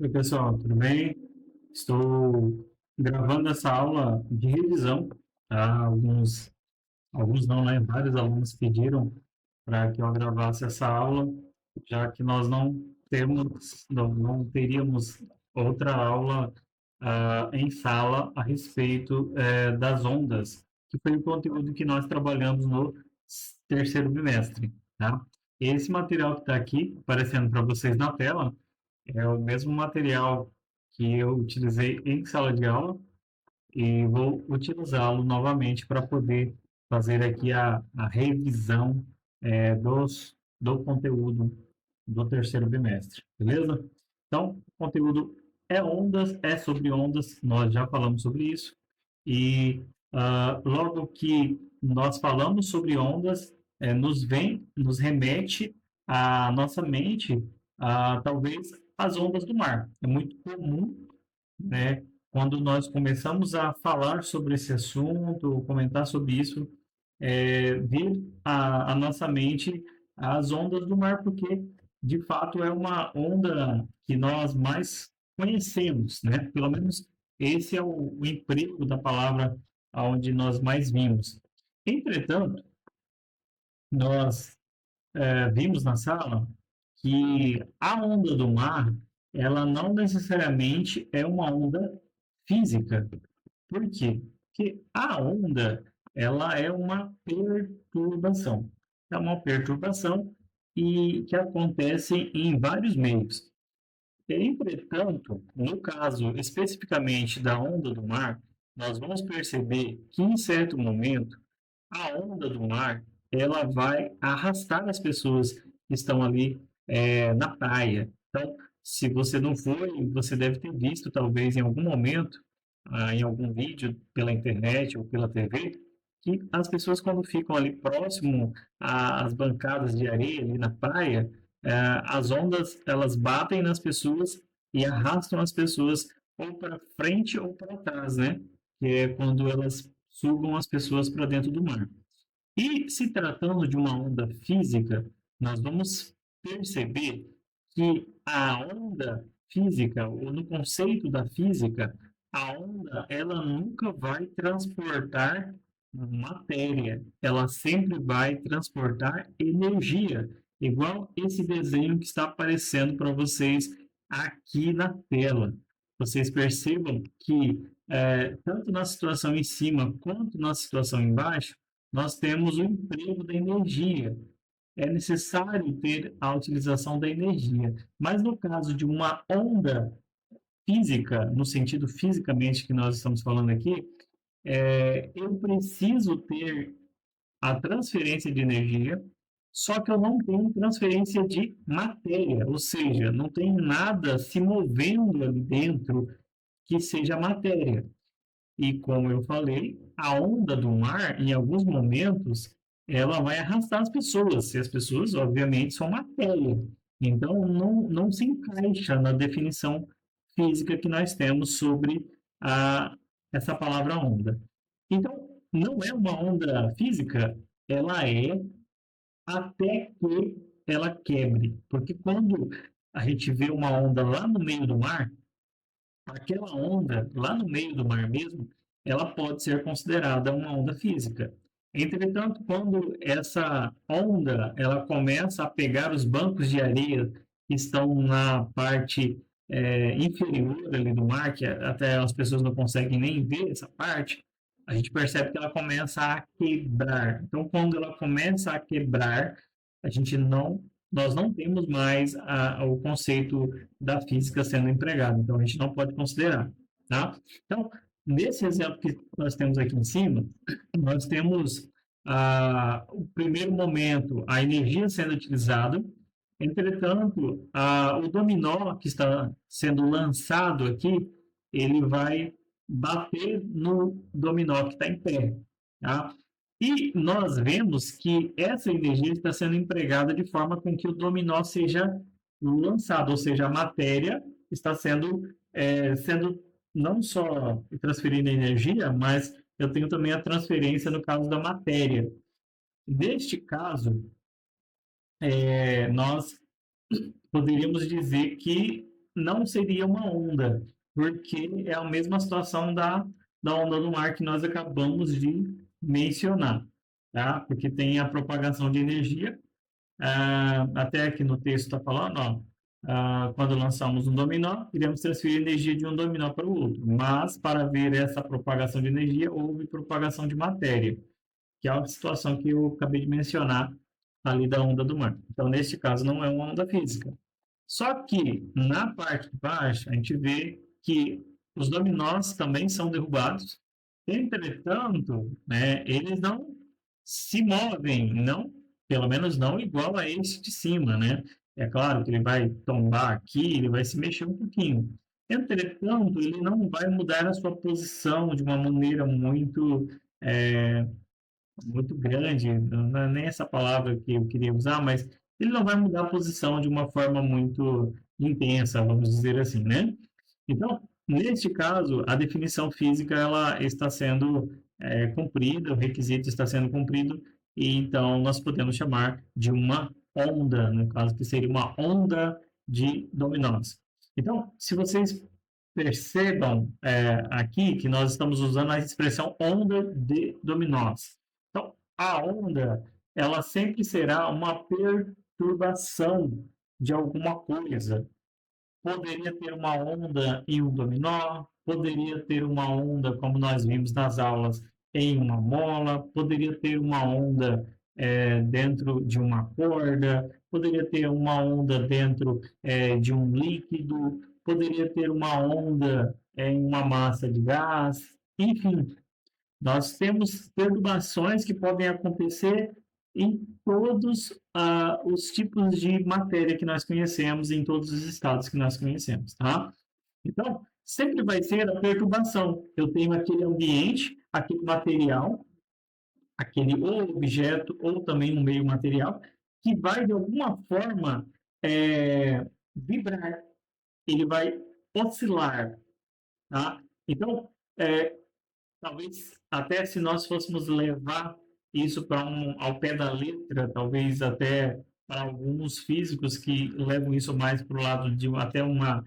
Oi, pessoal, tudo bem? Estou gravando essa aula de revisão, tá? Alguns não, né? Vários alunos pediram para que eu gravasse essa aula, já que nós não teríamos outra aula em sala a respeito das ondas, que foi o conteúdo que nós trabalhamos no terceiro bimestre, tá? Esse material que está aqui aparecendo para vocês na tela é o mesmo material que eu utilizei em sala de aula e vou utilizá-lo novamente para poder fazer aqui a revisão do conteúdo do terceiro bimestre, beleza? Então, o conteúdo é ondas, é sobre ondas, nós já falamos sobre isso, e logo que nós falamos sobre ondas, nos remete à nossa mente, talvez, as ondas do mar. É muito comum, né, quando nós começamos a falar sobre esse assunto, comentar sobre isso, vir à nossa mente as ondas do mar, porque de fato é uma onda que nós mais conhecemos, né? Pelo menos esse é o emprego da palavra onde nós mais vimos. Entretanto, nós vimos na sala que a onda do mar, ela não necessariamente é uma onda física. Por quê? Porque a onda, ela é uma perturbação. É uma perturbação e que acontece em vários meios. Entretanto, no caso especificamente da onda do mar, nós vamos perceber que em certo momento a onda do mar ela vai arrastar as pessoas que estão ali na praia. Então, se você não foi, você deve ter visto talvez em algum momento, em algum vídeo pela internet ou pela TV, que as pessoas quando ficam ali próximo às bancadas de areia ali na praia, as ondas elas batem nas pessoas e arrastam as pessoas ou para frente ou para trás, né? Que é quando elas sugam as pessoas para dentro do mar. E se tratando de uma onda física, nós vamos perceber que a onda física, ou no conceito da física, a onda ela nunca vai transportar matéria, ela sempre vai transportar energia, igual esse desenho que está aparecendo para vocês aqui na tela. Vocês percebam que tanto na situação em cima quanto na situação embaixo, nós temos o emprego da energia. É necessário ter a utilização da energia. Mas no caso de uma onda física, no sentido fisicamente que nós estamos falando aqui, eu preciso ter a transferência de energia, só que eu não tenho transferência de matéria, ou seja, não tem nada se movendo ali dentro que seja matéria. E como eu falei, a onda do mar, em alguns momentos, ela vai arrastar as pessoas, e as pessoas, obviamente, são matéria. Então, não se encaixa na definição física que nós temos sobre a, essa palavra onda. Então, não é uma onda física, ela é até que ela quebre. Porque quando a gente vê uma onda lá no meio do mar, aquela onda lá no meio do mar mesmo, ela pode ser considerada uma onda física. Entretanto, quando essa onda ela começa a pegar os bancos de areia que estão na parte inferior ali do mar, que até as pessoas não conseguem nem ver essa parte, a gente percebe que ela começa a quebrar. Então, quando ela começa a quebrar, a gente não, nós não temos mais o conceito da física sendo empregado, então a gente não pode considerar, tá? Então, nesse exemplo que nós temos aqui em cima, nós temos o primeiro momento, a energia sendo utilizada, entretanto, o dominó que está sendo lançado aqui, ele vai bater no dominó que está em pé, tá? E nós vemos que essa energia está sendo empregada de forma com que o dominó seja lançado, ou seja, a matéria está sendo não só transferindo energia, mas eu tenho também a transferência no caso da matéria. Neste caso, nós poderíamos dizer que não seria uma onda, porque é a mesma situação da onda do mar que nós acabamos de mencionar, tá? Porque tem a propagação de energia, até aqui no texto está falando, ó, quando lançamos um dominó, iremos transferir energia de um dominó para o outro, mas para ver essa propagação de energia, houve propagação de matéria, que é a situação que eu acabei de mencionar ali da onda do mar. Então, neste caso, não é uma onda física. Só que, na parte de baixo, a gente vê que os dominós também são derrubados, entretanto, né, eles não se movem, não, pelo menos não igual a esse de cima, né? É claro que ele vai tombar aqui, ele vai se mexer um pouquinho. Entretanto, ele não vai mudar a sua posição de uma maneira é, muito grande, não é nem essa palavra que eu queria usar, mas ele não vai mudar a posição de uma forma muito intensa, vamos dizer assim, né? Então, neste caso, a definição física ela está sendo cumprida, o requisito está sendo cumprido, e então nós podemos chamar de uma onda, no caso que seria uma onda de dominós. Então, se vocês percebam aqui que nós estamos usando a expressão onda de dominós. Então, a onda, ela sempre será uma perturbação de alguma coisa. Poderia ter uma onda em um dominó, poderia ter uma onda, como nós vimos nas aulas, em uma mola, poderia ter uma onda dentro de uma corda, poderia ter uma onda dentro de um líquido, poderia ter uma onda em uma massa de gás, enfim, nós temos perturbações que podem acontecer em todos os tipos de matéria que nós conhecemos, em todos os estados que nós conhecemos, tá? Então, sempre vai ser a perturbação. Eu tenho aquele ambiente, aquele material, aquele ou objeto, ou também um meio material, que vai, de alguma forma, vibrar. Ele vai oscilar, tá? Então, talvez até se nós fôssemos levar isso para ao pé da letra, talvez até para alguns físicos que levam isso mais para o lado de até uma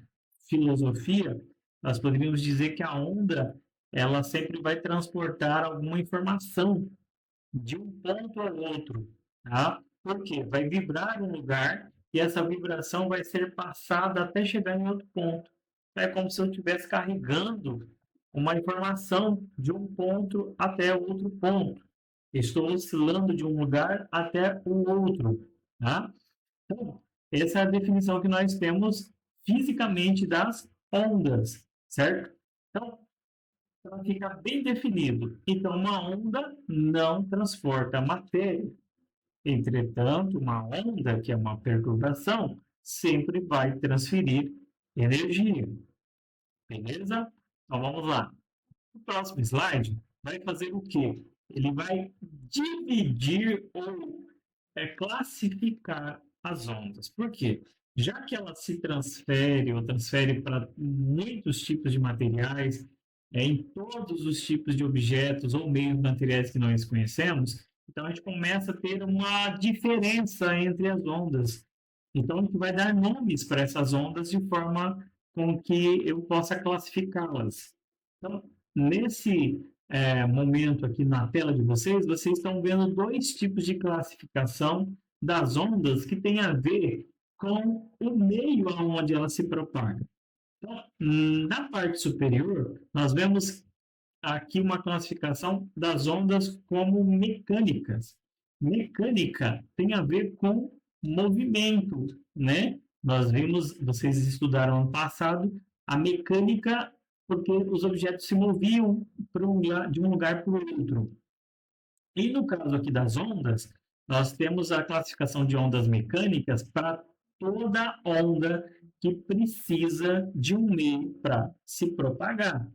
filosofia, nós poderíamos dizer que a onda ela sempre vai transportar alguma informação de um ponto ao outro, tá? Por quê? Vai vibrar um lugar e essa vibração vai ser passada até chegar em outro ponto. É como se eu estivesse carregando uma informação de um ponto até outro ponto. Estou oscilando de um lugar até o outro, tá? Então, essa é a definição que nós temos fisicamente das ondas, certo? Então, fica bem definido. Então, uma onda não transporta matéria. Entretanto, uma onda, que é uma perturbação, sempre vai transferir energia. Beleza? Então, vamos lá. O próximo slide vai fazer o quê? Ele vai dividir ou classificar as ondas. Por quê? Já que ela se transfere ou transfere para muitos tipos de materiais, em todos os tipos de objetos ou meios materiais que nós conhecemos, então a gente começa a ter uma diferença entre as ondas. Então a gente vai dar nomes para essas ondas de forma com que eu possa classificá-las. Então, nesse momento aqui na tela de vocês, vocês estão vendo dois tipos de classificação das ondas que tem a ver com o meio aonde ela se propaga. Então, na parte superior, nós vemos aqui uma classificação das ondas como mecânicas. Mecânica tem a ver com movimento, né? Nós vimos, vocês estudaram ano passado, a mecânica porque os objetos se moviam de um lugar para o outro. E no caso aqui das ondas, nós temos a classificação de ondas mecânicas para toda onda que precisa de um meio para se propagar.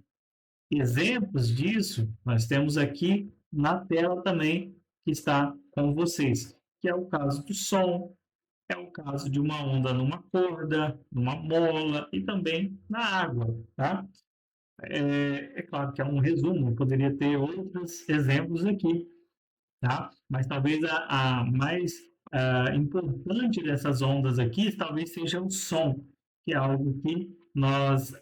Exemplos disso nós temos aqui na tela também que está com vocês, que é o caso do som, é o caso de uma onda numa corda, numa mola e também na água, tá? É claro que é um resumo, poderia ter outros exemplos aqui, tá? Mas talvez a mais importante dessas ondas aqui talvez seja o som, que é algo que nós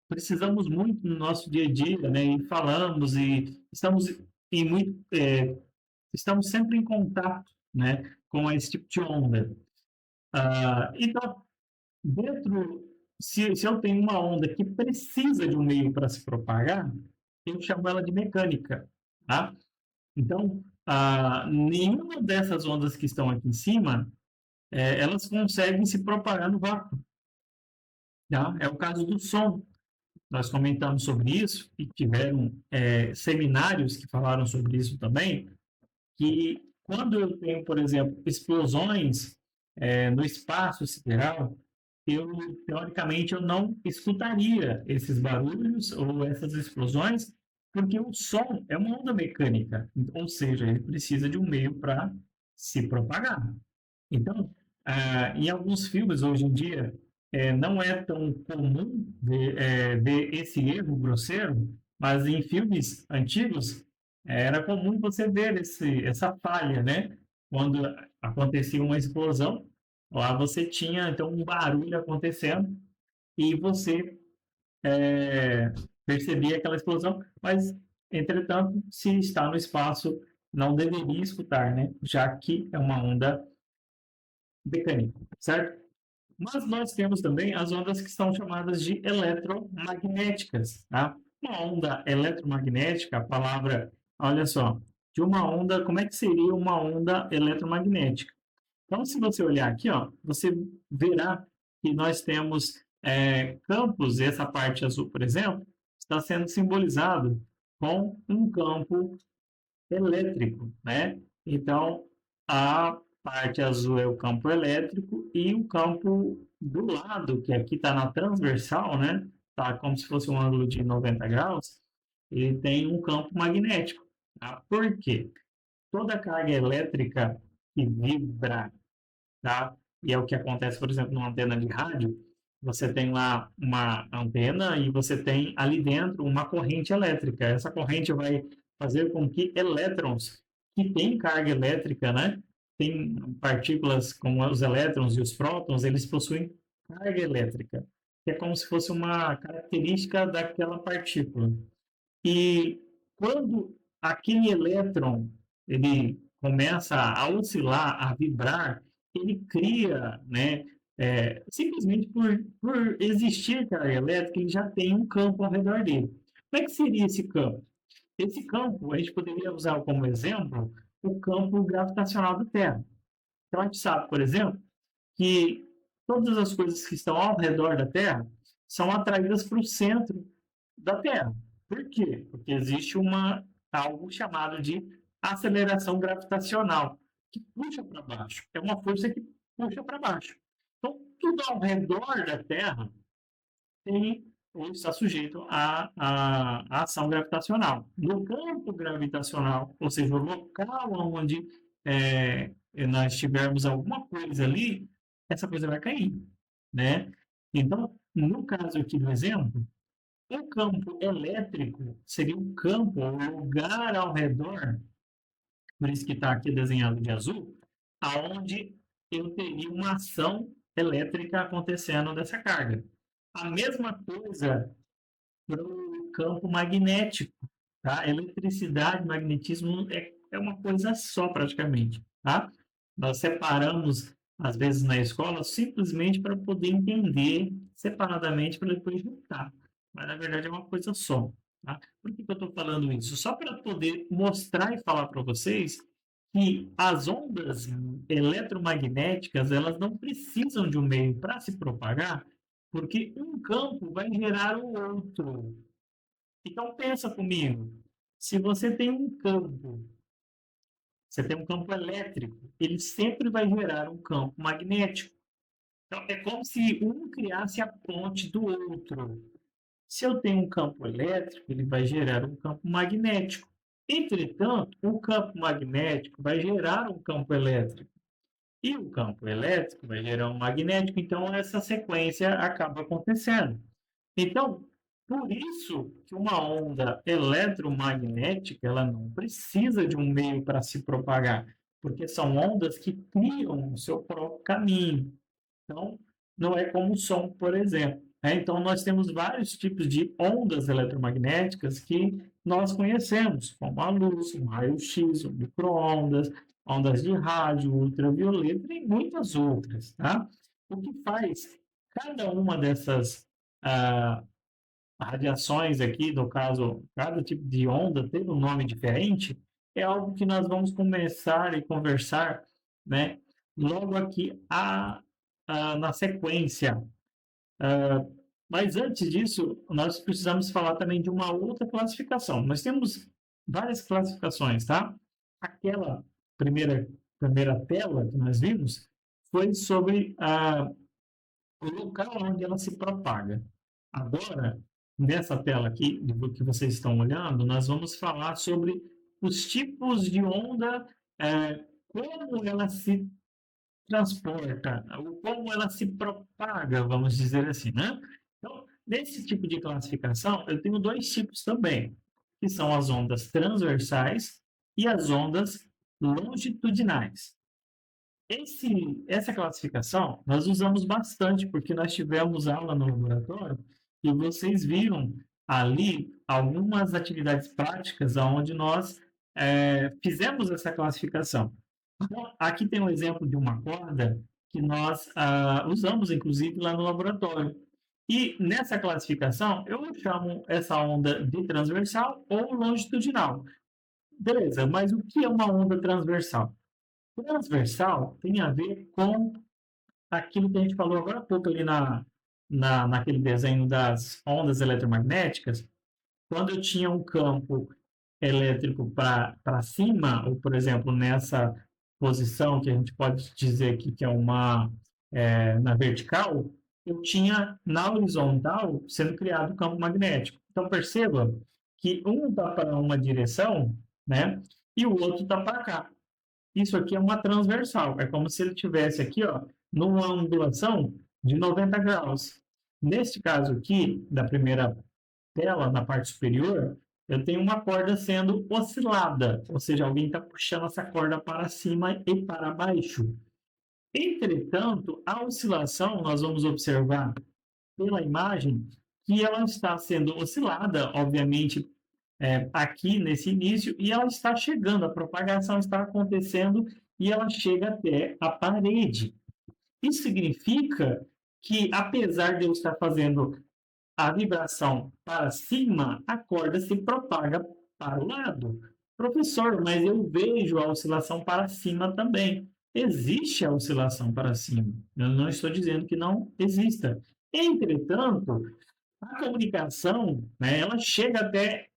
precisamos muito no nosso dia a dia, né? E falamos e estamos em muito, estamos sempre em contato, né? Com esse tipo de onda. Então, dentro, se eu tenho uma onda que precisa de um meio para se propagar, eu chamo ela de mecânica, tá? Então, nenhuma dessas ondas que estão aqui em cima, elas conseguem se propagar no vácuo, tá? É o caso do som. Nós comentamos sobre isso e tiveram seminários que falaram sobre isso também, que quando eu tenho, por exemplo, explosões no espaço sideral, teoricamente, eu não escutaria esses barulhos ou essas explosões, porque o som é uma onda mecânica, ou seja, ele precisa de um meio para se propagar. Então, em alguns filmes hoje em dia, não é tão comum ver esse erro grosseiro, mas em filmes antigos era comum você ver essa falha, né? Quando acontecia uma explosão, lá você tinha então um barulho acontecendo e você percebia aquela explosão, mas entretanto, se está no espaço, não deveria escutar, né? Já que é uma onda mecânica, certo? Mas nós temos também as ondas que são chamadas de eletromagnéticas, tá? Uma onda eletromagnética, a palavra, olha só, de uma onda, como é que seria uma onda eletromagnética? Então, se você olhar aqui, ó, você verá que nós temos campos, essa parte azul, por exemplo, está sendo simbolizado com um campo elétrico, né? Então, a parte azul é o campo elétrico e o campo do lado, que aqui está na transversal, né? Tá como se fosse um ângulo de 90 graus, ele tem um campo magnético. Tá? Por quê? Toda carga elétrica que vibra, tá? E é o que acontece, por exemplo, numa antena de rádio, você tem lá uma antena e você tem ali dentro uma corrente elétrica. Essa corrente vai fazer com que elétrons que têm carga elétrica, né? Tem partículas como os elétrons e os prótons, eles possuem carga elétrica, que é como se fosse uma característica daquela partícula. E quando aquele elétron ele começa a oscilar, a vibrar, ele cria, né, simplesmente por existir carga elétrica, ele já tem um campo ao redor dele. Como é que seria esse campo? Esse campo, a gente poderia usar como exemplo o campo gravitacional da Terra. Então, a gente sabe, por exemplo, que todas as coisas que estão ao redor da Terra são atraídas para o centro da Terra. Por quê? Porque existe algo chamado de aceleração gravitacional, que puxa para baixo. É uma força que puxa para baixo. Então, tudo ao redor da Terra tem ou está sujeito à ação gravitacional. No campo gravitacional, ou seja, o local onde nós tivermos alguma coisa ali, essa coisa vai cair, né? Então, no caso aqui do exemplo, o campo elétrico seria um campo, um lugar ao redor, por isso que está aqui desenhado de azul, aonde eu teria uma ação elétrica acontecendo dessa carga. A mesma coisa para o campo magnético, tá? Eletricidade, magnetismo é uma coisa só praticamente, tá? Nós separamos às vezes na escola simplesmente para poder entender separadamente para depois juntar, mas na verdade é uma coisa só, tá? Por que eu estou falando isso? Só para poder mostrar e falar para vocês que as ondas eletromagnéticas elas não precisam de um meio para se propagar, porque um campo vai gerar o outro. Então pensa comigo, se você tem um campo elétrico, ele sempre vai gerar um campo magnético. Então é como se um criasse a ponte do outro. Se eu tenho um campo elétrico, ele vai gerar um campo magnético. Entretanto, o campo magnético vai gerar um campo elétrico. E o campo elétrico vai gerar um magnético, então essa sequência acaba acontecendo. Então, por isso que uma onda eletromagnética ela não precisa de um meio para se propagar, porque são ondas que criam o seu próprio caminho. Então, não é como o som, por exemplo. Né? Então, nós temos vários tipos de ondas eletromagnéticas que nós conhecemos, como a luz, o raio-x, o micro-ondas, ondas de rádio, ultravioleta e muitas outras. Tá? O que faz cada uma dessas radiações aqui, no caso, cada tipo de onda ter um nome diferente, é algo que nós vamos começar e conversar, né, logo aqui na sequência. Mas antes disso, nós precisamos falar também de uma outra classificação. Nós temos várias classificações, tá? Aquela primeira tela que nós vimos foi sobre o local onde ela se propaga. Agora, nessa tela aqui, que vocês estão olhando, nós vamos falar sobre os tipos de onda, como ela se transporta, como ela se propaga, vamos dizer assim, né? Então, nesse tipo de classificação, eu tenho dois tipos também, que são as ondas transversais e as ondas longitudinais. Essa classificação nós usamos bastante, porque nós tivemos aula no laboratório e vocês viram ali algumas atividades práticas onde nós fizemos essa classificação. Então, aqui tem um exemplo de uma corda que nós usamos, inclusive, lá no laboratório. E nessa classificação, eu chamo essa onda de transversal ou longitudinal. Beleza, mas o que é uma onda transversal? Transversal tem a ver com aquilo que a gente falou agora há pouco ali naquele desenho das ondas eletromagnéticas. Quando eu tinha um campo elétrico para cima, ou por exemplo, nessa posição que a gente pode dizer aqui que é na vertical, eu tinha na horizontal sendo criado o campo magnético. Então perceba que um está para uma direção, né, e o outro está para cá. Isso aqui é uma transversal. É como se ele tivesse aqui, ó, numa ondulação de 90 graus. Neste caso aqui, da primeira tela, na parte superior, eu tenho uma corda sendo oscilada, ou seja, alguém está puxando essa corda para cima e para baixo. Entretanto, a oscilação, nós vamos observar pela imagem que ela está sendo oscilada, obviamente, aqui nesse início, e ela está chegando, a propagação está acontecendo e ela chega até a parede. Isso significa que, apesar de eu estar fazendo a vibração para cima, a corda se propaga para o lado. Professor, mas eu vejo a oscilação para cima também. Existe a oscilação para cima. Eu não estou dizendo que não exista. Entretanto, a comunicação, né, ela chega até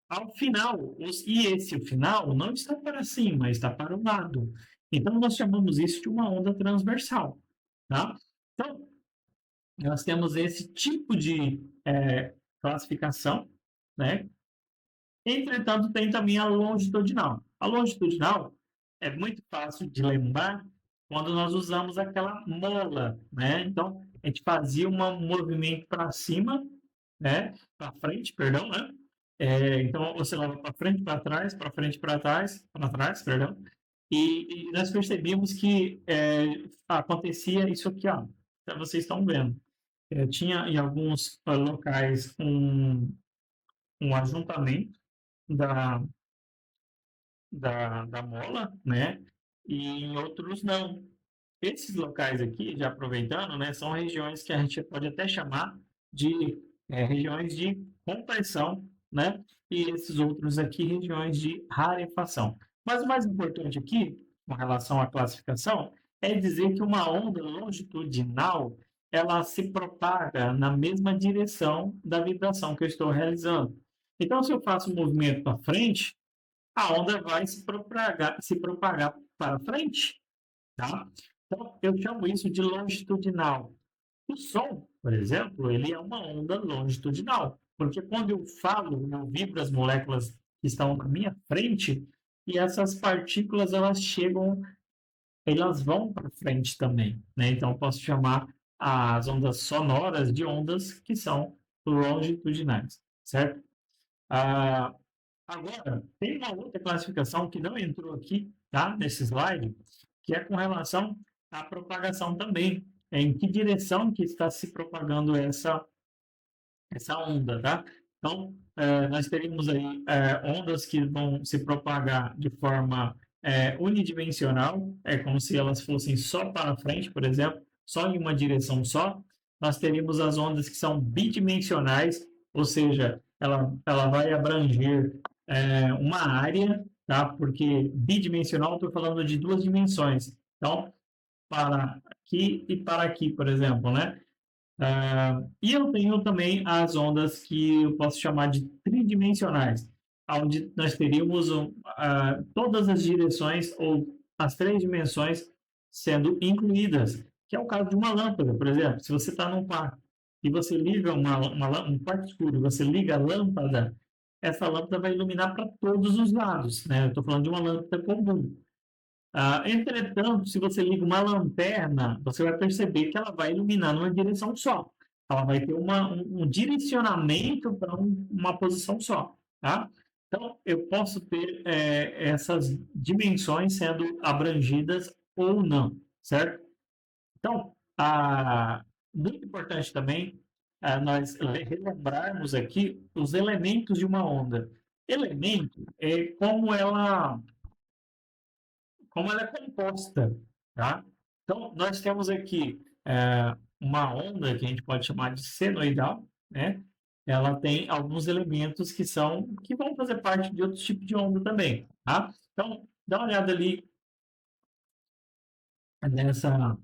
ao final. E esse final não está para cima, está para o lado. Então, nós chamamos isso de uma onda transversal. Tá? Então, nós temos esse tipo de classificação, né? Entretanto, tem também a longitudinal. A longitudinal é muito fácil de lembrar quando nós usamos aquela mola, né? Então, a gente fazia um movimento para cima, né? Para frente, perdão, né? Então, oscilava para frente, para trás, perdão. E nós percebíamos que acontecia isso aqui, ó. Então, vocês estão vendo. Tinha em alguns locais um ajuntamento da, da mola, né? E em outros não. Esses locais aqui, já aproveitando, né, são regiões que a gente pode até chamar de regiões de compressão, né? E esses outros aqui, regiões de rarefação. Mas o mais importante aqui, com relação à classificação, é dizer que uma onda longitudinal ela se propaga na mesma direção da vibração que eu estou realizando. Então, se eu faço um movimento para frente, a onda vai se propagar para frente, tá? Então, eu chamo isso de longitudinal. O som, por exemplo, ele é uma onda longitudinal, porque quando eu falo, eu vibro as moléculas que estão na minha frente e essas partículas elas vão para frente também, né? Então, eu posso chamar as ondas sonoras de ondas que são longitudinais, certo? Ah, agora, tem uma outra classificação que não entrou aqui, tá? Nesse slide, que é com relação à propagação também. em que direção que está se propagando essa onda, tá? Então, nós teríamos aí ondas que vão se propagar de forma unidimensional, é como se elas fossem só para frente, por exemplo, só em uma direção só. Nós teríamos as ondas que são bidimensionais, ou seja, ela vai abranger uma área, tá? Porque bidimensional, estou falando de duas dimensões. Então, para aqui e para aqui, por exemplo, né? E eu tenho também as ondas que eu posso chamar de tridimensionais, onde nós teríamos todas as direções ou as três dimensões sendo incluídas, que é o caso de uma lâmpada, por exemplo. Se você está num quarto e você liga um quarto escuro, você liga a lâmpada, essa lâmpada vai iluminar para todos os lados, né? Eu estou falando de uma lâmpada comum. Entretanto, se você liga uma lanterna, você vai perceber que ela vai iluminar numa direção só. Ela vai ter um direcionamento para uma posição só, tá? Então, eu posso ter essas dimensões sendo abrangidas ou não, certo? Então, muito importante também nós relembrarmos aqui os elementos de uma onda. Elemento é como ela é composta, tá? Então, nós temos aqui uma onda que a gente pode chamar de senoidal, né? Ela tem alguns elementos que vão fazer parte de outros tipos de onda também, tá? Então, dá uma olhada ali nessa,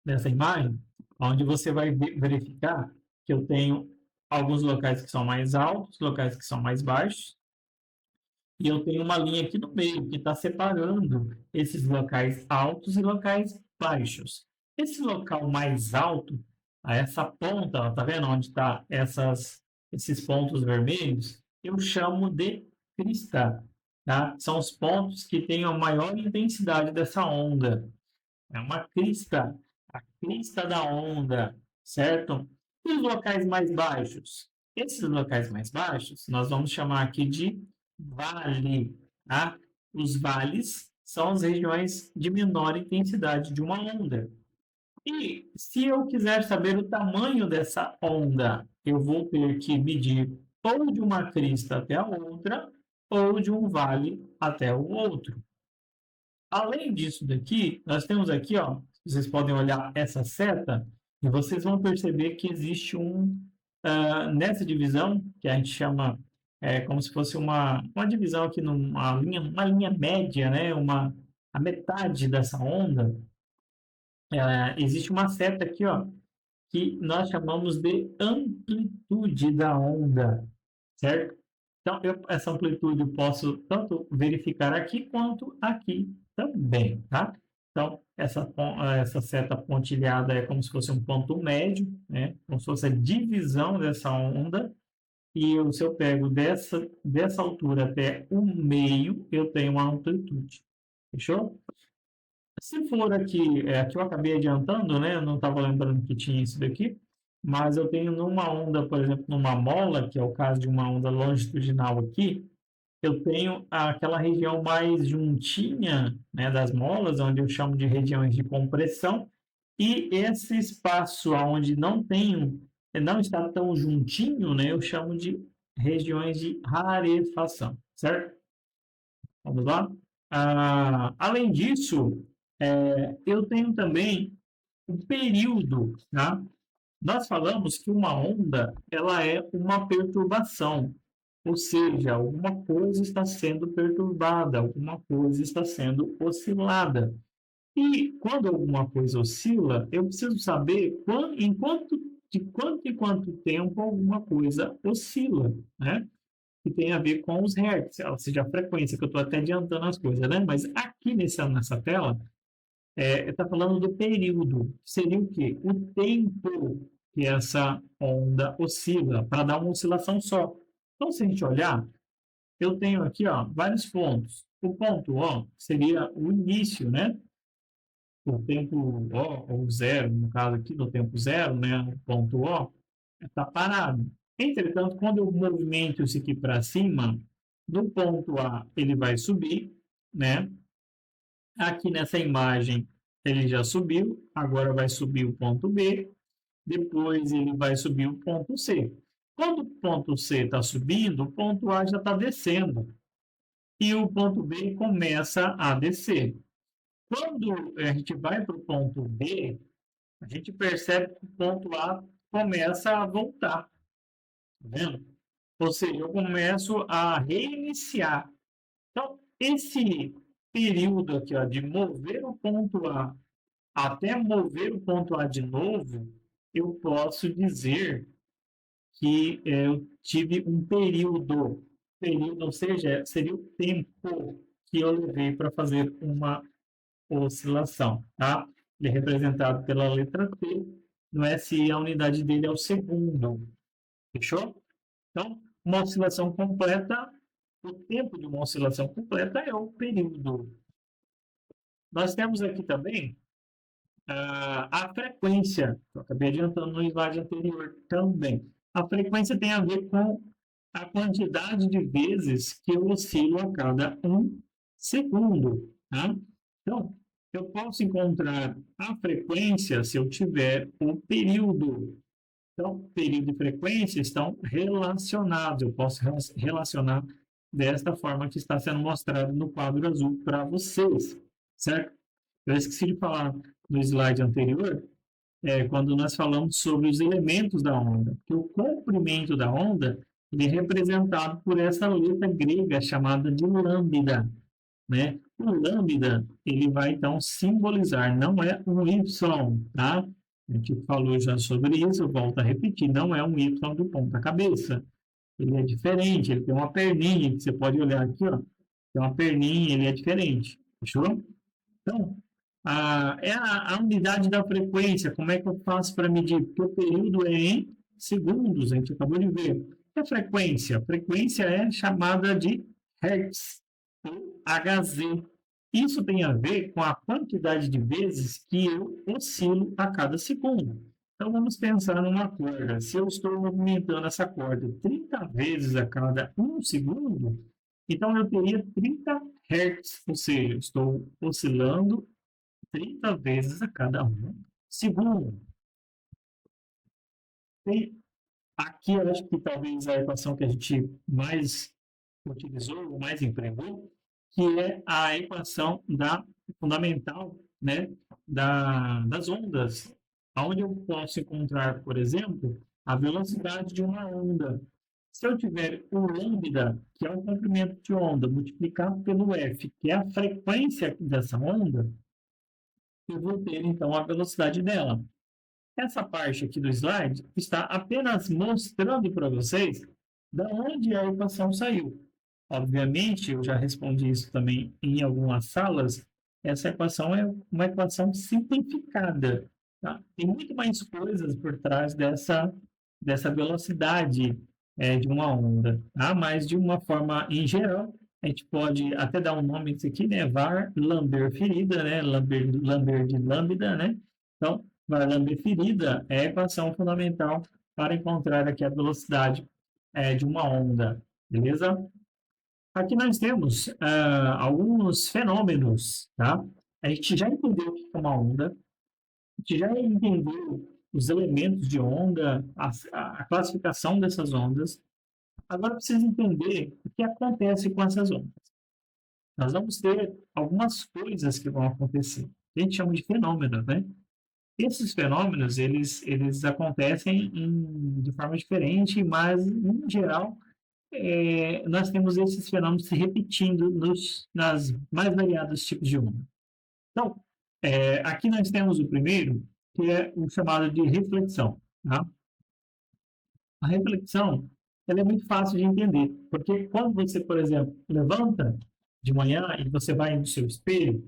nessa imagem, onde você vai verificar que eu tenho alguns locais que são mais altos, locais que são mais baixos, e eu tenho uma linha aqui no meio que está separando esses locais altos e locais baixos. Esse local mais alto, essa ponta, tá vendo onde está esses pontos vermelhos? Eu chamo de crista, tá? São os pontos que têm a maior intensidade dessa onda. É uma crista, a crista da onda, certo? E os locais mais baixos? Esses locais mais baixos, nós vamos chamar aqui de vale, tá? Os vales são as regiões de menor intensidade de uma onda. E se eu quiser saber o tamanho dessa onda, eu vou ter que medir ou de uma crista até a outra, ou de um vale até o outro. Além disso daqui, nós temos aqui, ó, vocês podem olhar essa seta e vocês vão perceber que existe nessa divisão, que a gente chama como se fosse uma divisão aqui uma linha média, né? A metade dessa onda, existe uma seta aqui, ó, que nós chamamos de amplitude da onda, certo? Então, essa amplitude eu posso tanto verificar aqui quanto aqui também, tá? Então, essa seta pontilhada é como se fosse um ponto médio, né? Como se fosse a divisão dessa onda. E se eu pego dessa altura até o meio, eu tenho uma amplitude. Fechou? Se for aqui eu acabei adiantando, né? Eu não estava lembrando que tinha isso daqui, mas eu tenho numa onda, por exemplo, numa mola, que é o caso de uma onda longitudinal aqui, eu tenho aquela região mais juntinha, né, das molas, onde eu chamo de regiões de compressão, e esse espaço onde não está tão juntinho, né, eu chamo de regiões de rarefação, certo? Vamos lá? Além disso, eu tenho também o período, tá? Nós falamos que uma onda, ela é uma perturbação, ou seja, alguma coisa está sendo perturbada, alguma coisa está sendo oscilada. E quando alguma coisa oscila, eu preciso saber de quanto em quanto tempo alguma coisa oscila, né? Que tem a ver com os hertz, ou seja, a frequência, que eu estou até adiantando as coisas, né? Mas aqui nessa tela, está falando do período. Seria o quê? O tempo que essa onda oscila, para dar uma oscilação só. Então, se a gente olhar, eu tenho aqui vários pontos. O ponto O seria o início, né? O tempo O, ou zero, no caso aqui do tempo zero, né? O ponto O está parado. Entretanto, quando eu movimento isso aqui para cima, do ponto A ele vai subir, né? Aqui nessa imagem ele já subiu, agora vai subir o ponto B, depois ele vai subir o ponto C. Quando o ponto C está subindo, o ponto A já está descendo e o ponto B começa a descer. Quando a gente vai para o ponto B, a gente percebe que o ponto A começa a voltar, tá vendo? Ou seja, eu começo a reiniciar. Então, esse período aqui, ó, de mover o ponto A até mover o ponto A de novo, eu posso dizer que eu tive um período, ou seja, seria o tempo que eu levei para fazer uma oscilação, tá? Ele é representado pela letra T, no SI a unidade dele é o segundo, fechou? Então, uma oscilação completa, o tempo de uma oscilação completa é o período. Nós temos aqui também a frequência, eu acabei adiantando no slide anterior também. A frequência tem a ver com a quantidade de vezes que eu oscilo a cada 1 segundo. Tá? Então, eu posso encontrar a frequência se eu tiver o período. Então, período e frequência estão relacionados. Eu posso relacionar desta forma que está sendo mostrado no quadro azul para vocês, certo? Eu esqueci de falar no slide anterior, quando nós falamos sobre os elementos da onda, que o comprimento da onda ele é representado por essa letra grega chamada de lambda, né? O lambda ele vai então simbolizar, não é um y, tá? A gente falou já sobre isso, eu volto a repetir, não é um y do ponta cabeça. Ele é diferente, ele tem uma perninha que você pode olhar aqui, ó. Tem uma perninha, ele é diferente, fechou? Então, a unidade da frequência, como é que eu faço para medir? Porque o período é em segundos, a gente acabou de ver. E a frequência? A frequência é chamada de Hertz, ou Hz. Isso tem a ver com a quantidade de vezes que eu oscilo a cada segundo. Então, vamos pensar numa corda. Se eu estou movimentando essa corda 30 vezes a cada 1 segundo, então eu teria 30 Hz, ou seja, estou oscilando 30 vezes a cada 1 segundo. E aqui eu acho que talvez a equação que a gente mais utilizou, mais empregou, que é a equação fundamental, né, das ondas, onde eu posso encontrar, por exemplo, a velocidade de uma onda. Se eu tiver o lambda, que é o comprimento de onda, multiplicado pelo f, que é a frequência dessa onda, eu vou ter, então, a velocidade dela. Essa parte aqui do slide está apenas mostrando para vocês da onde a equação saiu. Obviamente, eu já respondi isso também em algumas salas, essa equação é uma equação simplificada. Tá? Tem muito mais coisas por trás dessa velocidade de uma onda. Tá? Mas, de uma forma em geral, a gente pode até dar um nome isso aqui, né? Var lamber ferida, né? Lamber de lambda, né? Então, var lamber ferida é a equação fundamental para encontrar aqui a velocidade de uma onda, beleza? Aqui nós temos alguns fenômenos, tá? A gente já entendeu o que é uma onda, a gente já entendeu os elementos de onda, a classificação dessas ondas. Agora precisa entender o que acontece com essas ondas. Nós vamos ter algumas coisas que vão acontecer. A gente chama de fenômenos, né? Esses fenômenos, eles acontecem de forma diferente, mas, em geral, nós temos esses fenômenos se repetindo nas mais variados tipos de onda. Então, aqui nós temos o primeiro, que é o chamado de reflexão. Tá? A reflexão ela é muito fácil de entender, porque quando você, por exemplo, levanta de manhã e você vai no seu espelho,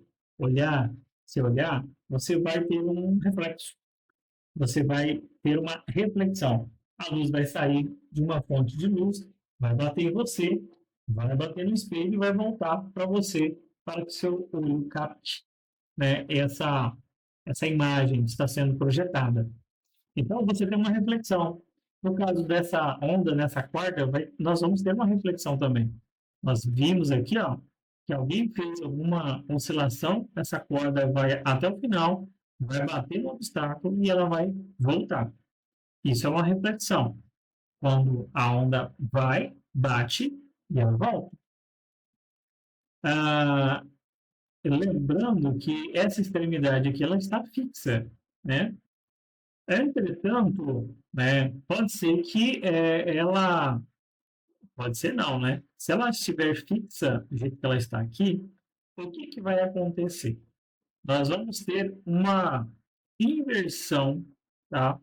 se olhar, você vai ter um reflexo. Você vai ter uma reflexão. A luz vai sair de uma fonte de luz, vai bater em você, vai bater no espelho e vai voltar para você, para que o seu olho capte, né, essa imagem que está sendo projetada. Então, você tem uma reflexão. No caso dessa onda, nessa corda, nós vamos ter uma reflexão também. Nós vimos aqui, ó, que alguém fez alguma oscilação, essa corda vai até o final, vai bater no obstáculo e ela vai voltar. Isso é uma reflexão. Quando a onda vai, bate e ela volta. Ah, lembrando que essa extremidade aqui ela está fixa, né? Entretanto, né, pode ser que ela, pode ser não, né? Se ela estiver fixa do jeito que ela está aqui, o que que vai acontecer? Nós vamos ter uma inversão, tá,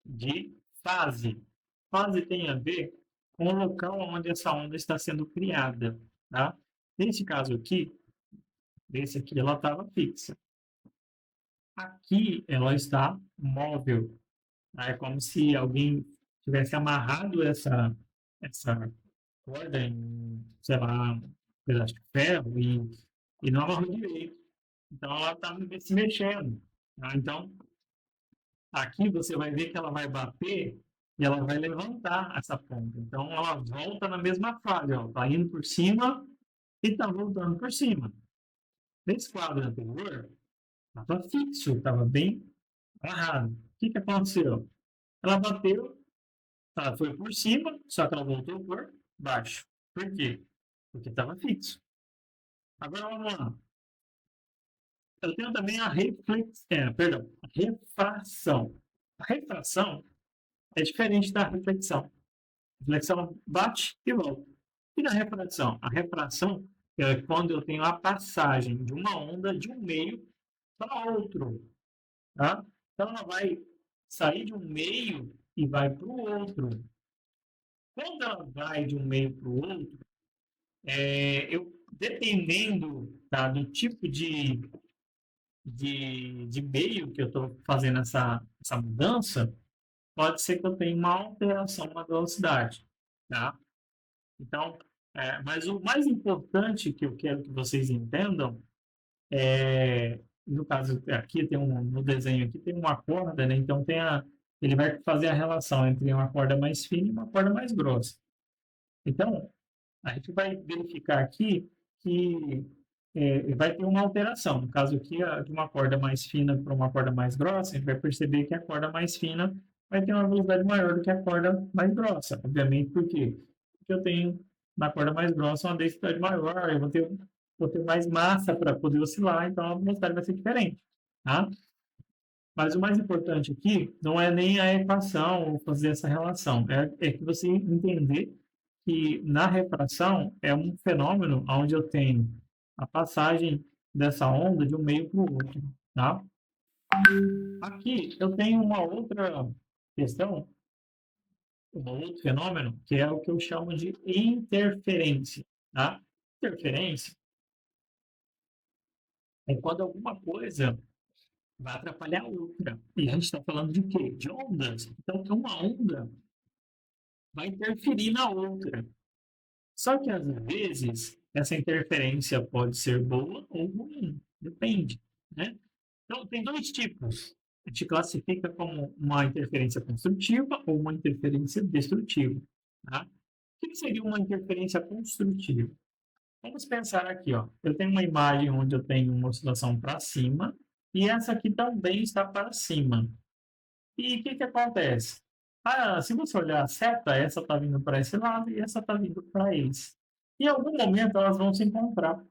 de fase. Fase tem a ver com o local onde essa onda está sendo criada, tá? Nesse caso aqui, esse aqui ela estava fixa. Aqui ela está móvel. Tá? É como se alguém tivesse amarrado essa corda em, sei lá, um pedaço de ferro e não amarrou direito. Então ela está se mexendo. Tá? Então aqui você vai ver que ela vai bater e ela vai levantar essa ponta. Então ela volta na mesma fase, ó, tá indo por cima e está voltando por cima. Nesse quadro anterior, estava fixo, estava bem amarrado. O que que aconteceu? Ela bateu, ela foi por cima, só que ela voltou por baixo. Por quê? Porque estava fixo. Agora vamos lá. Eu tenho também a a refração. A refração é diferente da reflexão. A reflexão bate e volta. E na refração? A refração é quando eu tenho a passagem de uma onda de um meio para outro. Tá? Então ela vai sair de um meio e vai para o outro. Quando ela vai de um meio para o outro, dependendo, tá, do tipo de meio que eu estou fazendo essa mudança, pode ser que eu tenha uma alteração na velocidade. Tá? Então, mas o mais importante que eu quero que vocês entendam no caso aqui tem no desenho aqui tem uma corda, né? Então ele vai fazer a relação entre uma corda mais fina e uma corda mais grossa. Então, a gente vai verificar aqui que vai ter uma alteração. No caso aqui, de uma corda mais fina para uma corda mais grossa, a gente vai perceber que a corda mais fina vai ter uma velocidade maior do que a corda mais grossa. Obviamente, por quê? Porque eu tenho na corda mais grossa uma densidade maior, eu vou ter mais massa para poder oscilar, então a velocidade vai ser diferente. Tá? Mas o mais importante aqui não é nem a equação ou fazer essa relação, é que você entender que na refração é um fenômeno onde eu tenho a passagem dessa onda de um meio para o outro. Tá? Aqui eu tenho uma outra questão, um outro fenômeno, que é o que eu chamo de interferência. Tá? Interferência é quando alguma coisa vai atrapalhar a outra. E a gente está falando de quê? De ondas. Então, uma onda vai interferir na outra. Só que, às vezes, essa interferência pode ser boa ou ruim. Depende. Né? Então, tem dois tipos. A gente classifica como uma interferência construtiva ou uma interferência destrutiva. Tá? O que seria uma interferência construtiva? Vamos pensar aqui, ó. Eu tenho uma imagem onde eu tenho uma oscilação para cima e essa aqui também está para cima. E o que que acontece? Se você olhar a seta, essa está vindo para esse lado e essa está vindo para esse. Em algum momento elas vão se encontrar.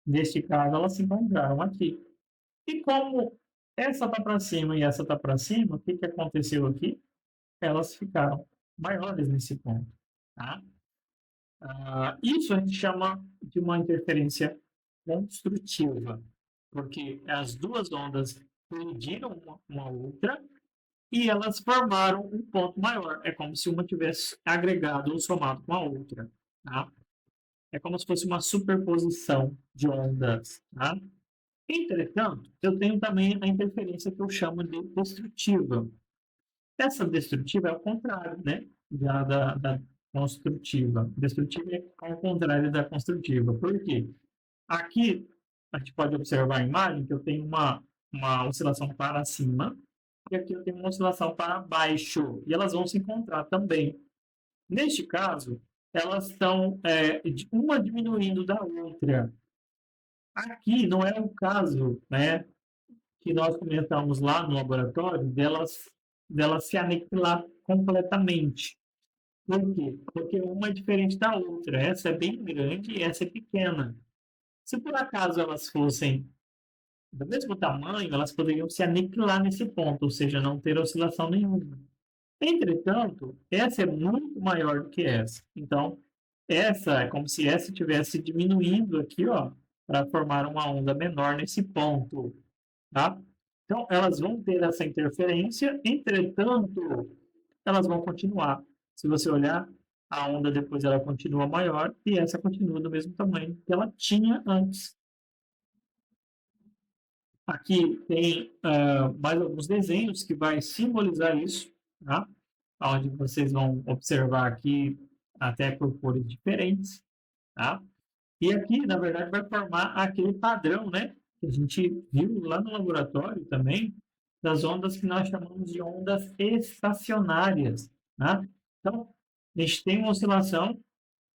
Neste caso, elas se encontraram aqui. E como essa está para cima e essa está para cima, o que que aconteceu aqui? Elas ficaram maiores nesse ponto. Tá? Isso a gente chama de uma interferência construtiva, porque as duas ondas colidiram uma outra e elas formaram um ponto maior. É como se uma tivesse agregado ou somado com a outra. Tá? É como se fosse uma superposição de ondas. Tá? Entretanto, eu tenho também a interferência que eu chamo de destrutiva. Essa destrutiva é o contrário, né? Já da construtiva. Destrutiva é ao contrário da construtiva. Por quê? Aqui, a gente pode observar a imagem que eu tenho uma oscilação para cima e aqui eu tenho uma oscilação para baixo. E elas vão se encontrar também. Neste caso, elas estão uma diminuindo da outra. Aqui não é o caso, né, que nós comentamos lá no laboratório, delas se aniquilar completamente. Por quê? Porque uma é diferente da outra. Essa é bem grande e essa é pequena. Se por acaso elas fossem do mesmo tamanho, elas poderiam se aniquilar nesse ponto, ou seja, não ter oscilação nenhuma. Entretanto, essa é muito maior do que essa. Então, essa é como se essa estivesse diminuindo aqui, ó, para formar uma onda menor nesse ponto, tá? Então, elas vão ter essa interferência, entretanto, elas vão continuar. Se você olhar, a onda depois ela continua maior e essa continua do mesmo tamanho que ela tinha antes. Aqui tem mais alguns desenhos que vai simbolizar isso, tá? Onde vocês vão observar aqui até por cores diferentes, tá? E aqui, na verdade, vai formar aquele padrão, né? Que a gente viu lá no laboratório também, das ondas que nós chamamos de ondas estacionárias, tá? Então, a gente tem uma oscilação,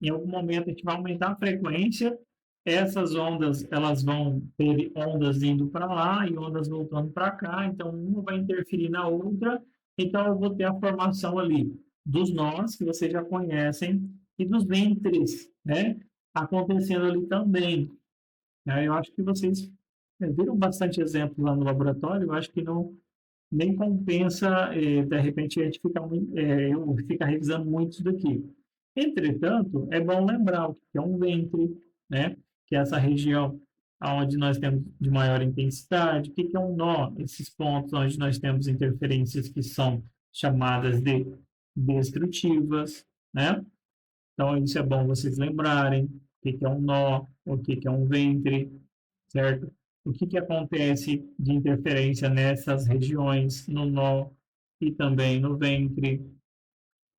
em algum momento a gente vai aumentar a frequência, essas ondas, elas vão ter ondas indo para lá e ondas voltando para cá, então uma vai interferir na outra, então eu vou ter a formação ali dos nós, que vocês já conhecem, e dos ventres, né? Acontecendo ali também. Eu acho que vocês viram bastante exemplos lá no laboratório, eu acho que não nem compensa, de repente, a gente eu ficar revisando muito isso daqui. Entretanto, é bom lembrar o que é um ventre, né? Que é essa região onde nós temos de maior intensidade. O que é um nó? Esses pontos onde nós temos interferências que são chamadas de destrutivas, né? Então, isso é bom vocês lembrarem. O que é um nó? O que é um ventre? Certo? O que acontece de interferência nessas regiões, no nó e também no ventre.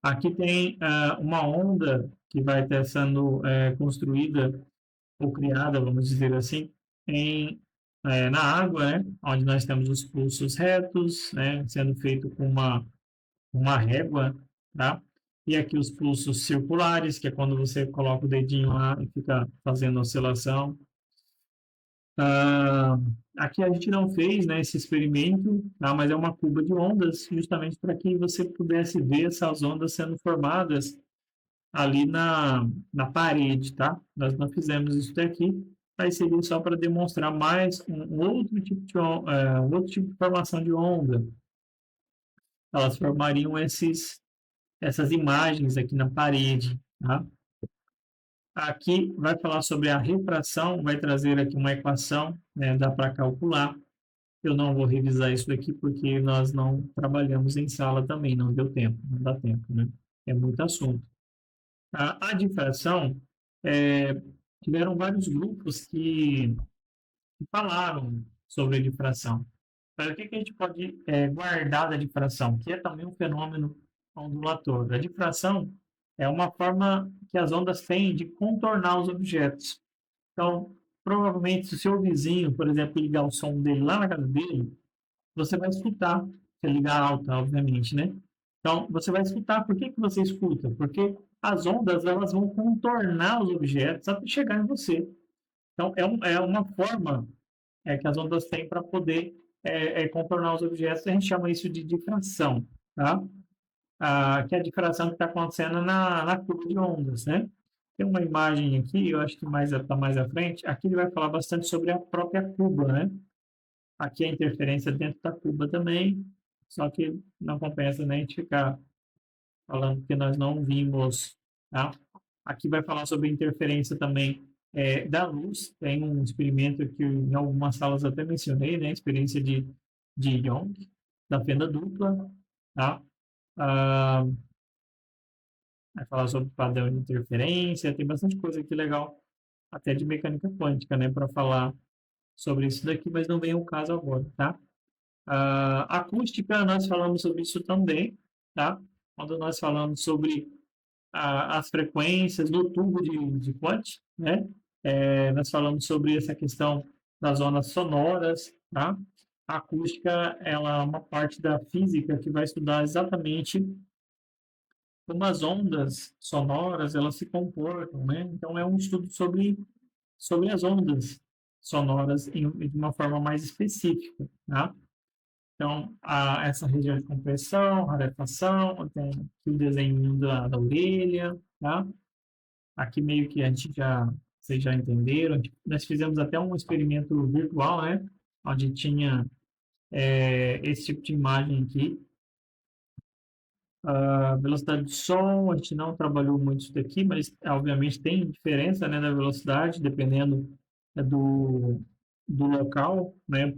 Aqui tem uma onda que vai estar sendo construída ou criada, vamos dizer assim, na água, né? Onde nós temos os pulsos retos, né? Sendo feito com uma régua, tá? E aqui os pulsos circulares, que é quando você coloca o dedinho lá e fica fazendo oscilação. Ah, aqui a gente não fez, né, esse experimento, tá? Mas é uma curva de ondas, justamente para que você pudesse ver essas ondas sendo formadas ali na parede, tá? Nós não fizemos isso daqui, mas seria só para demonstrar mais um outro tipo um outro tipo de formação de onda. Elas formariam essas imagens aqui na parede, tá? Aqui vai falar sobre a refração, vai trazer aqui uma equação, né, dá para calcular. Eu não vou revisar isso daqui porque nós não trabalhamos em sala também, não deu tempo, não dá tempo, né? É muito assunto. A difração, tiveram vários grupos que falaram sobre a difração. Mas o que a gente pode guardar da difração? Que é também um fenômeno ondulatório. A difração é uma forma que as ondas têm de contornar os objetos. Então, provavelmente, se o seu vizinho, por exemplo, ligar o som dele lá na casa dele, você vai escutar, se ligar alta, obviamente, né? Então, você vai escutar. Por que você escuta? Porque as ondas, elas vão contornar os objetos até chegar em você. Então, é uma forma que as ondas têm para poder contornar os objetos. A gente chama isso de difração, tá? Que é a difração que está acontecendo na curva de ondas, né? Tem uma imagem aqui, eu acho que está mais à frente. Aqui ele vai falar bastante sobre a própria cuba, né? Aqui a interferência dentro da cuba também, só que não compensa nem a gente ficar falando que nós não vimos, tá? Aqui vai falar sobre a interferência também da luz. Tem um experimento que em algumas salas até mencionei, né? Experiência de Young, da fenda dupla, tá? Vai falar sobre padrão de interferência, tem bastante coisa aqui legal, até de mecânica quântica, né? Para falar sobre isso daqui, mas não vem o caso agora, tá? Acústica, nós falamos sobre isso também, tá? Quando nós falamos sobre as frequências do tubo de Quant, né? Nós falamos sobre essa questão das ondas sonoras, tá? A acústica, ela é uma parte da física que vai estudar exatamente como as ondas sonoras elas se comportam, né? Então é um estudo sobre as ondas sonoras de uma forma mais específica, tá? Então, essa região de compressão, rarefação, tem aqui o desenho da orelha, tá? Aqui meio que a gente vocês já entenderam, nós fizemos até um experimento virtual, né? Onde tinha esse tipo de imagem aqui. A velocidade do som, a gente não trabalhou muito isso daqui, mas obviamente tem diferença, né, na velocidade, dependendo do local, né?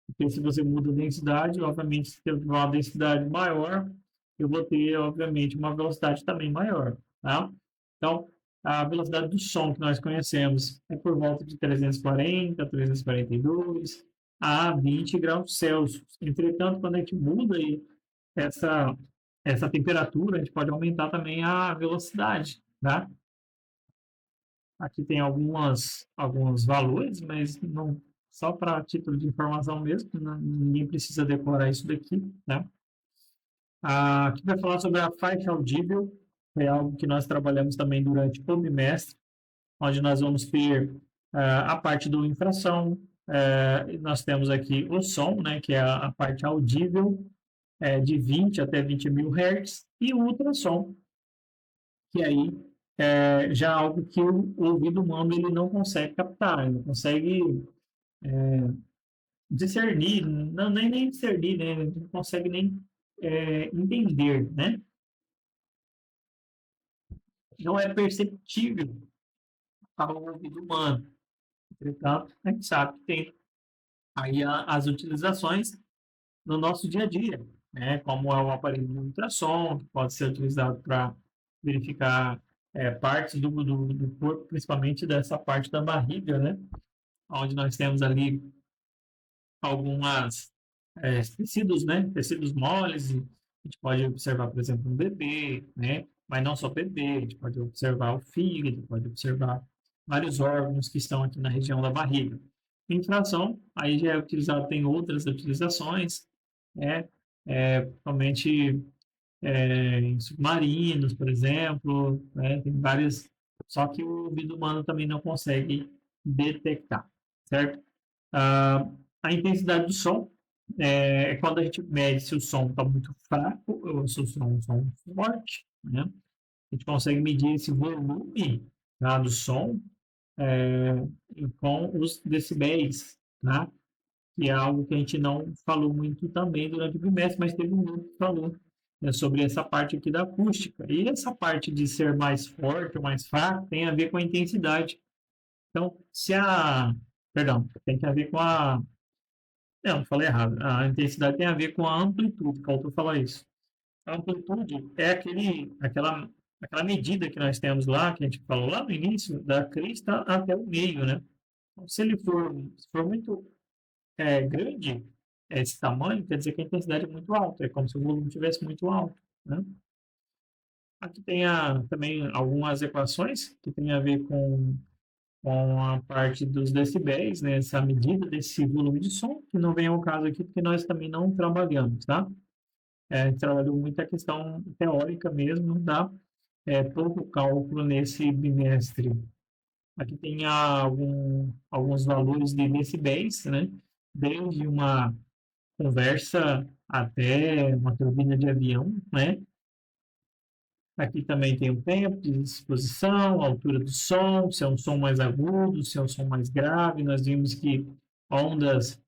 Porque se você muda a densidade, obviamente, se tiver uma densidade maior, eu vou ter, obviamente, uma velocidade também maior, tá? Então, a velocidade do som que nós conhecemos é por volta de 340, 342 a 20 graus Celsius. Entretanto, quando a gente muda aí essa, essa temperatura, a gente pode aumentar também a velocidade, tá? Aqui tem alguns valores, mas não, só para título de informação mesmo, ninguém precisa decorar isso daqui, né? Aqui vai falar sobre a faixa audível, é algo que nós trabalhamos também durante o bimestre, onde nós vamos ter a parte do infrassom, nós temos aqui o som, né, que é a parte audível, de 20 até 20 mil Hz, e o ultrassom, que aí já é algo que o ouvido humano ele não consegue captar, ele não consegue discernir, não, nem discernir, né? Ele não consegue nem entender, né? Não é perceptível ao ouvido humano. Entretanto, a gente sabe que tem aí as utilizações no nosso dia a dia, né? Como é o aparelho de ultrassom, que pode ser utilizado para verificar partes do corpo, principalmente dessa parte da barriga, né? Onde nós temos ali algumas tecidos, né? Tecidos moles. A gente pode observar, por exemplo, um bebê, né? Mas não só bebê, a gente pode observar o fígado, pode observar vários órgãos que estão aqui na região da barriga. Infração, aí já é utilizado, tem outras utilizações, né? Principalmente em submarinos, por exemplo, né? Tem várias, só que o ouvido humano também não consegue detectar, certo? Ah, a intensidade do som é quando a gente mede se o som está muito fraco ou se o som é um som forte, né? A gente consegue medir esse volume, tá, do som é, com os decibéis, tá? Que é algo que a gente não falou muito também durante o bimestre, mas teve um grupo que falou, né, sobre essa parte aqui da acústica. E essa parte de ser mais forte ou mais fraco tem a ver com a intensidade. Então, Perdão, tem a ver com a. Não, falei errado. A intensidade tem a ver com a amplitude, faltou falar isso. A amplitude é aquela medida que nós temos lá, que a gente falou lá no início, da crista até o meio, né? Então, se for muito grande, esse tamanho, quer dizer que a intensidade é muito alta, é como se o volume estivesse muito alto, né? Aqui tem também algumas equações que tem a ver com a parte dos decibéis, né, essa medida desse volume de som, que não vem ao caso aqui, porque nós também não trabalhamos, tá? A gente trabalhou muito a questão teórica mesmo, dá pouco cálculo nesse bimestre. Aqui tem alguns valores de decibéis, né? Desde uma conversa até uma turbina de avião, né? Aqui também tem o tempo de exposição, a altura do som, se é um som mais agudo, se é um som mais grave. Nós vimos que ondas,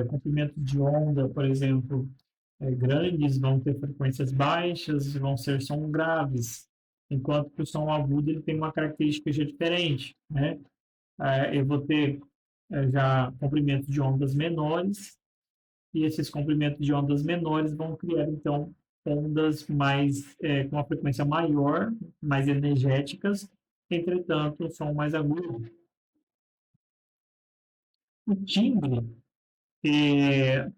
comprimentos de onda, por exemplo, grandes vão ter frequências baixas, vão ser som graves, enquanto que o som agudo ele tem uma característica já diferente, né? Eu vou ter já comprimentos de ondas menores, e esses comprimentos de ondas menores vão criar, então, ondas com uma frequência maior, mais energéticas, entretanto, o som mais agudo. O timbre,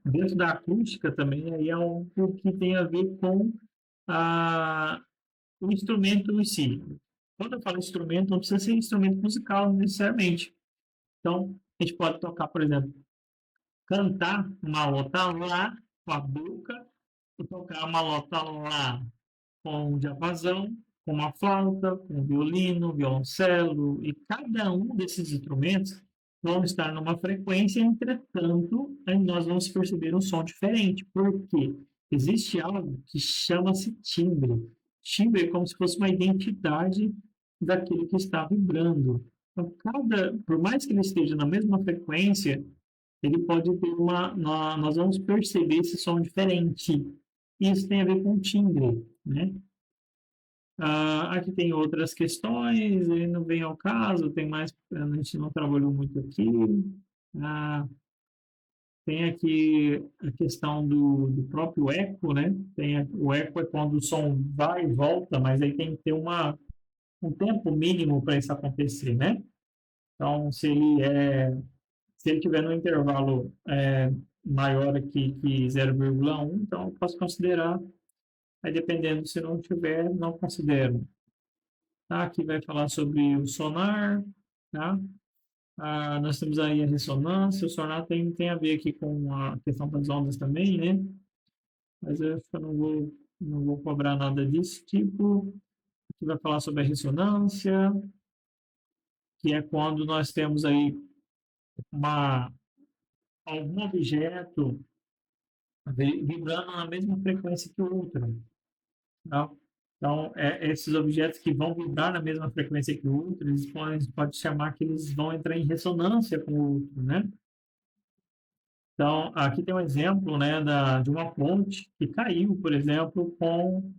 dentro da acústica também, aí é algo que tem a ver com o instrumento em si. Quando eu falo instrumento, não precisa ser instrumento musical necessariamente. Então, a gente pode tocar, por exemplo, cantar uma nota lá com a boca e tocar uma nota lá com diapasão, com uma flauta, com violino, violoncelo, e cada um desses instrumentos vão estar numa frequência, entretanto, aí nós vamos perceber um som diferente. Por quê? Existe algo que chama-se timbre. Timbre é como se fosse uma identidade daquilo que está vibrando. Então, por mais que ele esteja na mesma frequência, ele pode ter nós vamos perceber esse som diferente. Isso tem a ver com timbre, né? Aqui tem outras questões, e não vem ao caso, tem mais, a gente não trabalhou muito aqui. Ah, tem aqui a questão do próprio eco, né? O eco é quando o som vai e volta, mas aí tem que ter um tempo mínimo para isso acontecer, né? Então, se ele tiver no intervalo maior aqui que 0,1, então eu posso considerar. Aí, dependendo, se não tiver, não considero. Tá? Aqui vai falar sobre o sonar, tá? Nós temos aí a ressonância. O sonar tem a ver aqui com a questão das ondas também, né? Mas eu acho que eu não vou cobrar nada desse tipo. Aqui vai falar sobre a ressonância, que é quando nós temos aí algum objeto vibrando na mesma frequência que o outro. Tá? Então, esses objetos que vão vibrar na mesma frequência que o outro, eles pode chamar que eles vão entrar em ressonância com o outro, né? Então, aqui tem um exemplo, né, de uma ponte que caiu, por exemplo, com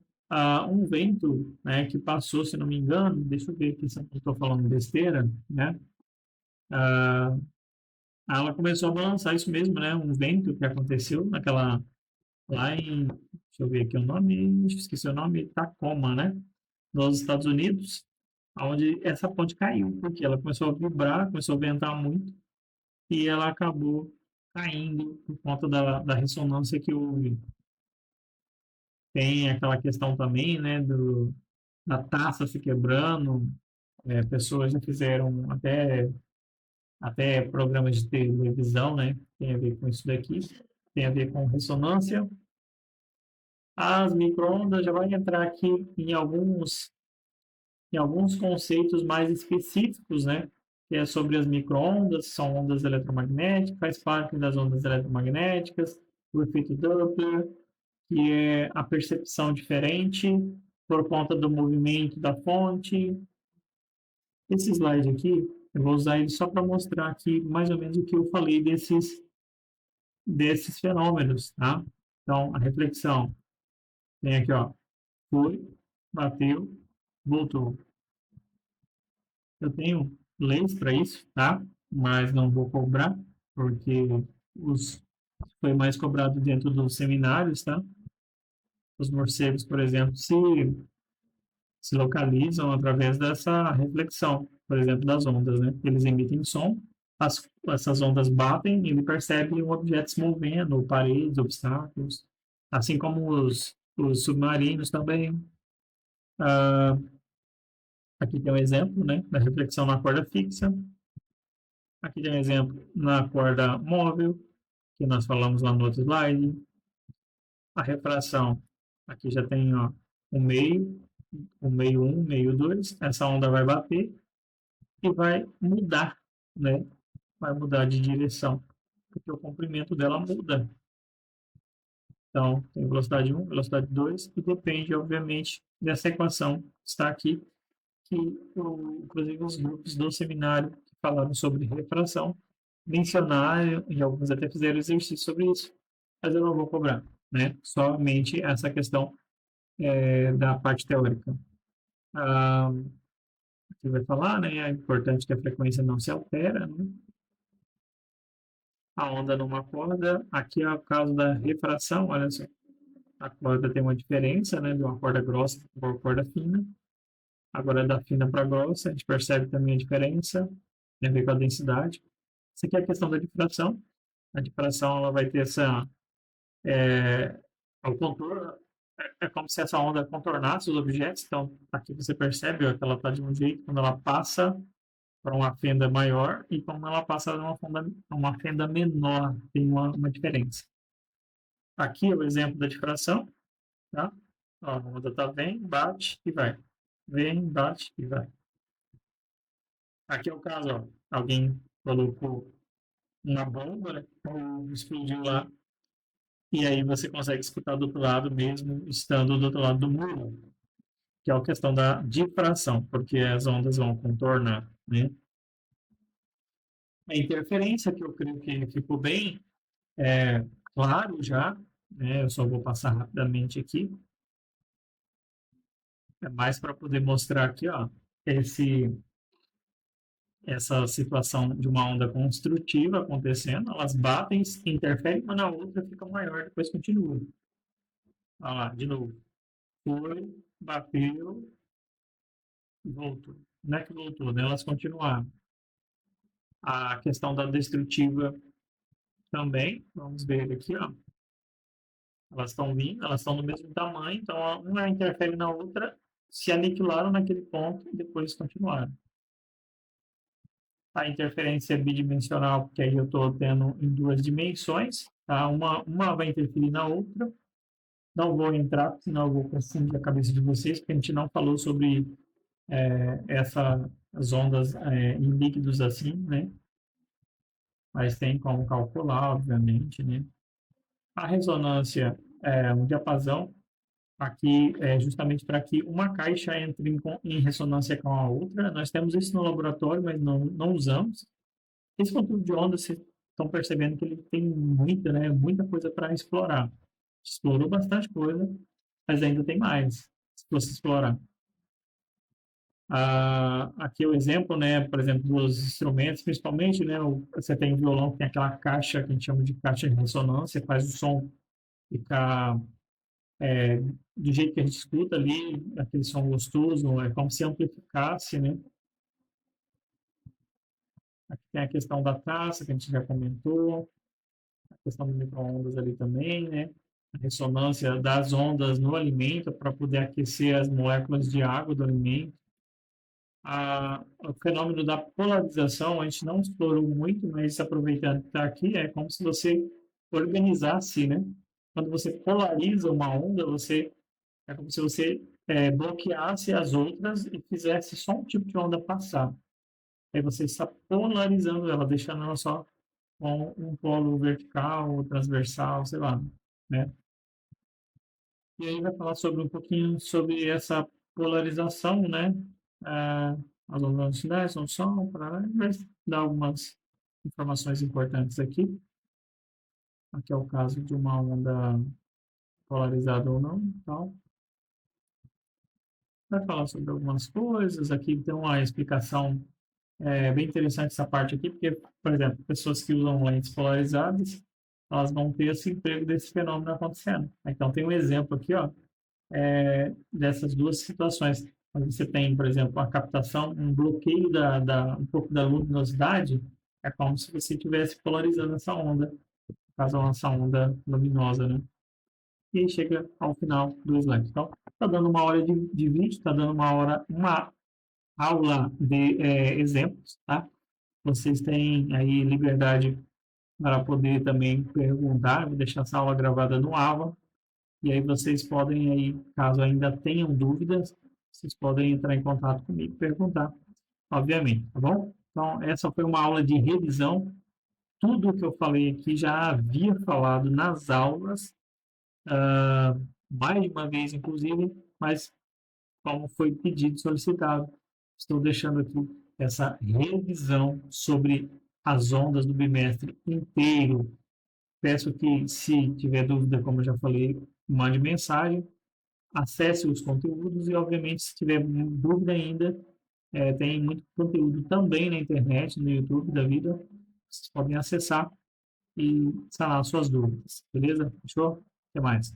um vento, né, que passou, se não me engano, deixa eu ver aqui se eu estou falando besteira, né? Ah, ela começou a balançar isso mesmo, né? Um vento que aconteceu lá em, deixa eu ver aqui o nome, esqueci o nome, Tacoma, né? Nos Estados Unidos, onde essa ponte caiu, porque ela começou a vibrar, começou a ventar muito, e ela acabou caindo por conta da ressonância que houve. Tem aquela questão também, né, da taça se quebrando, pessoas já fizeram até programas de televisão, né, tem a ver com isso daqui, tem a ver com ressonância. As microondas já vai entrar aqui em alguns conceitos mais específicos, né? Que é sobre as microondas, são ondas eletromagnéticas, faz parte das ondas eletromagnéticas, o efeito Doppler, que é a percepção diferente por conta do movimento da fonte. Esse slide aqui, eu vou usar ele só para mostrar aqui mais ou menos o que eu falei desses fenômenos, tá? Então, a reflexão tem aqui, ó, foi, bateu, voltou. Eu tenho leis para isso, tá? Mas não vou cobrar, porque os, foi mais cobrado dentro dos seminários, tá? Os morcegos, por exemplo, se localizam através dessa reflexão, por exemplo, das ondas, né? Eles emitem som, essas ondas batem e ele percebe um objeto se movendo, paredes, obstáculos, assim como os submarinos também. Ah, aqui tem um exemplo, né, da reflexão na corda fixa. Aqui tem um exemplo na corda móvel, que nós falamos lá no outro slide. A refração, aqui já tem ó, o meio 1, um, meio 2. Essa onda vai bater e vai mudar, né? Vai mudar de direção, porque o comprimento dela muda. Então, tem velocidade 1, velocidade 2, e depende, obviamente, dessa equação que está aqui, que inclusive os grupos do seminário que falaram sobre refração mencionaram, e alguns até fizeram exercício sobre isso, mas eu não vou cobrar, né? Somente essa questão da parte teórica. Aqui vai falar, né? É importante que a frequência não se altera, né? A onda numa corda, aqui é o caso da refração, olha só, a corda tem uma diferença, né? De uma corda grossa para uma corda fina. Agora, da fina para grossa, a gente percebe também a diferença, tem a ver com a densidade. Isso aqui é a questão da difração. A difração ela vai ter o contorno, é como se essa onda contornasse os objetos. Então, aqui você percebe ó, que ela está de um jeito quando ela passa para uma fenda maior e quando ela passa uma fenda menor, tem uma diferença. Aqui é o exemplo da difração, tá? Ó, a onda tá vem, bate e vai. Vem, bate e vai. Aqui é o caso, ó. Alguém colocou uma bomba, né? Ou explodiu lá. E aí você consegue escutar do outro lado mesmo estando do outro lado do muro, que é a questão da difração, porque as ondas vão contornar, né? A interferência, que eu creio que ficou bem claro já, né? Eu só vou passar rapidamente aqui, é mais para poder mostrar aqui, ó, esse, essa situação de uma onda construtiva acontecendo, elas batem, interferem uma na outra, fica maior, depois continua. Olha lá, de novo. Foi, bateu, voltou. Não é que voltou, né? Elas continuaram. A questão da destrutiva também, vamos ver aqui, ó. Elas estão vindo, elas estão do mesmo tamanho, então uma interfere na outra, se aniquilaram naquele ponto e depois continuaram. A interferência bidimensional, porque aí eu estou tendo em duas dimensões, tá? Uma vai interferir na outra. Não vou entrar, senão eu vou confundir a cabeça de vocês, porque a gente não falou sobre as ondas em líquidos assim, né? Mas tem como calcular, obviamente, né? A ressonância é um diapasão aqui é justamente para que uma caixa entre em ressonância com a outra. Nós temos isso no laboratório, mas não usamos. Esse conteúdo de onda, vocês estão percebendo que ele tem muita, né, muita coisa para explorar. Explorou bastante coisa, mas ainda tem mais se você explorar. Aqui o exemplo, né, por exemplo, dos instrumentos, principalmente, né, você tem o violão que tem aquela caixa que a gente chama de caixa de ressonância, faz o som ficar do jeito que a gente escuta ali, aquele som gostoso, é como se amplificasse, né? Aqui tem a questão da taça, que a gente já comentou, a questão do micro-ondas ali também, né? A ressonância das ondas no alimento para poder aquecer as moléculas de água do alimento. O fenômeno da polarização a gente não explorou muito, mas aproveitando que está aqui, é como se você organizasse, né? Quando você polariza uma onda, é como se você bloqueasse as outras e fizesse só um tipo de onda passar. Aí você está polarizando ela, deixando ela só com um polo vertical, transversal, sei lá, né? E aí vai falar sobre um pouquinho sobre essa polarização, né? As ondas longitudinais não são, vai dar algumas informações importantes aqui. Aqui é o caso de uma onda polarizada ou não, então vai falar sobre algumas coisas. Aqui tem uma explicação bem interessante essa parte aqui, porque, por exemplo, pessoas que usam lentes polarizadas, elas vão ter esse emprego desse fenômeno acontecendo. Então, tem um exemplo aqui, ó, dessas duas situações. Quando você tem, por exemplo, a captação, um bloqueio um pouco da luminosidade, é como se você estivesse polarizando essa onda, caso essa onda luminosa, né? E aí chega ao final do slide. Então, está dando uma hora de vídeo, está dando uma aula de exemplos, tá? Vocês têm aí liberdade para poder também perguntar, vou deixar essa aula gravada no Ava, e aí vocês podem aí, caso ainda tenham dúvidas, vocês podem entrar em contato comigo e perguntar, obviamente, tá bom? Então, essa foi uma aula de revisão. Tudo o que eu falei aqui já havia falado nas aulas, mais de uma vez, inclusive, mas como foi pedido, solicitado, estou deixando aqui essa revisão sobre as ondas do bimestre inteiro. Peço que, se tiver dúvida, como eu já falei, mande mensagem, acesse os conteúdos e, obviamente, se tiver dúvida ainda, tem muito conteúdo também na internet, no YouTube da vida. Vocês podem acessar e sanar suas dúvidas. Beleza? Fechou? Até mais.